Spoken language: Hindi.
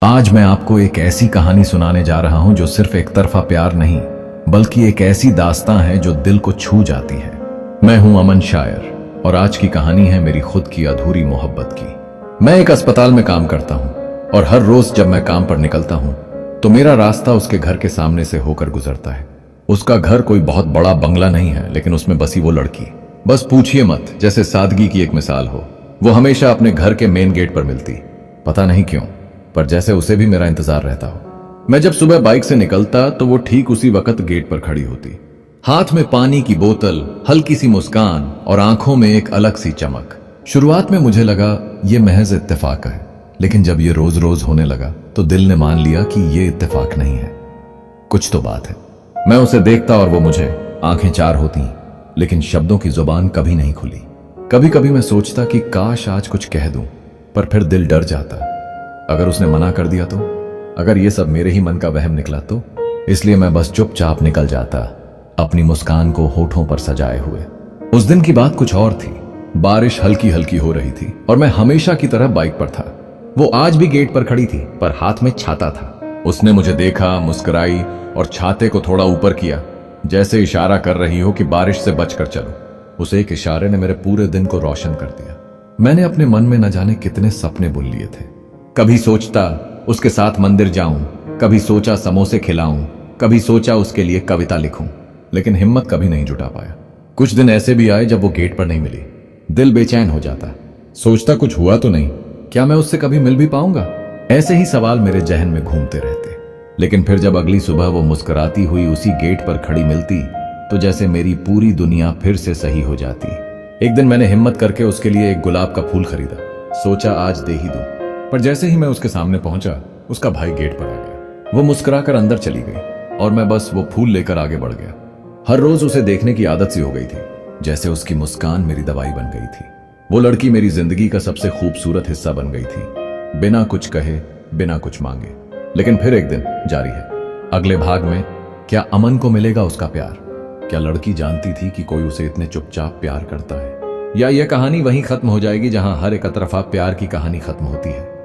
आज मैं आपको एक ऐसी कहानी सुनाने जा रहा हूं जो सिर्फ एक तरफा प्यार नहीं बल्कि एक ऐसी दास्तां है जो दिल को छू जाती है। मैं हूं अमन शायर और आज की कहानी है मेरी खुद की अधूरी मोहब्बत की। मैं एक अस्पताल में काम करता हूं और हर रोज जब मैं काम पर निकलता हूं तो मेरा रास्ता उसके घर के सामने से होकर गुजरता है। उसका घर कोई बहुत बड़ा बंगला नहीं है, लेकिन उसमें बसी वो लड़की, बस पूछिए मत, जैसे सादगी की एक मिसाल हो। वो हमेशा अपने घर के मेन गेट पर मिलती, पता नहीं क्यों, पर जैसे उसे भी मेरा इंतजार रहता हो। मैं जब सुबह बाइक से निकलता तो वो ठीक उसी वक्त गेट पर खड़ी होती, हाथ में पानी की बोतल, हल्की सी मुस्कान और आंखों में एक अलग सी चमक। शुरुआत में मुझे लगा ये महज इत्तेफाक है, लेकिन जब ये रोज रोज होने लगा तो दिल ने मान लिया कि ये इत्तेफाक नहीं है, कुछ तो बात है। मैं उसे देखता और वो मुझे, आंखें चार होती लेकिन शब्दों की जुबान कभी नहीं खुली। कभी कभी मैं सोचता कि काश आज कुछ कह दूं, पर फिर दिल डर जाता, अगर उसने मना कर दिया तो, अगर ये सब मेरे ही मन का वहम निकला तो। इसलिए मैं बस चुपचाप निकल जाता, अपनी मुस्कान को होठों पर सजाए हुए। उस दिन की बात कुछ और थी। बारिश हल्की हल्की हो रही थी और मैं हमेशा की तरह बाइक पर था। वो आज भी गेट पर खड़ी थी, पर हाथ में छाता था। उसने मुझे देखा, मुस्कुराई और छाते को थोड़ा ऊपर किया, जैसे इशारा कर रही हो कि बारिश से बचकर चलो। उस एक इशारे ने मेरे पूरे दिन को रोशन कर दिया। मैंने अपने मन में न जाने कितने सपने बुन लिए थे। कभी सोचता उसके साथ मंदिर जाऊं, कभी सोचा समोसे खिलाऊं, कभी सोचा उसके लिए कविता लिखूं, लेकिन हिम्मत कभी नहीं जुटा पाया। कुछ दिन ऐसे भी आए जब वो गेट पर नहीं मिली। दिल बेचैन हो जाता, सोचता कुछ हुआ तो नहीं, क्या मैं उससे कभी मिल भी पाऊंगा। ऐसे ही सवाल मेरे जहन में घूमते रहते। लेकिन फिर जब अगली सुबह वो मुस्कुराती हुई उसी गेट पर खड़ी मिलती तो जैसे मेरी पूरी दुनिया फिर से सही हो जाती। एक दिन मैंने हिम्मत करके उसके लिए एक गुलाब का फूल खरीदा, सोचा आज दे ही दूं। पर जैसे ही मैं उसके सामने पहुंचा, उसका भाई गेट पर आ गया। वो मुस्कुराकर अंदर चली गई और मैं बस वो फूल लेकर आगे बढ़ गया। हर रोज उसे देखने की आदत सी हो गई थी, जैसे उसकी मुस्कान मेरी दवाई बन गई थी। वो लड़की मेरी जिंदगी का सबसे खूबसूरत हिस्सा बन गई थी, बिना कुछ कहे, बिना कुछ मांगे। लेकिन फिर एक दिन जारी है। अगले भाग में क्या अमन को मिलेगा उसका प्यार? क्या लड़की जानती थी कि कोई उसे इतने चुपचाप प्यार करता है? या यह कहानी वहीं खत्म हो जाएगी जहां हर एक तरफा प्यार की कहानी खत्म होती है?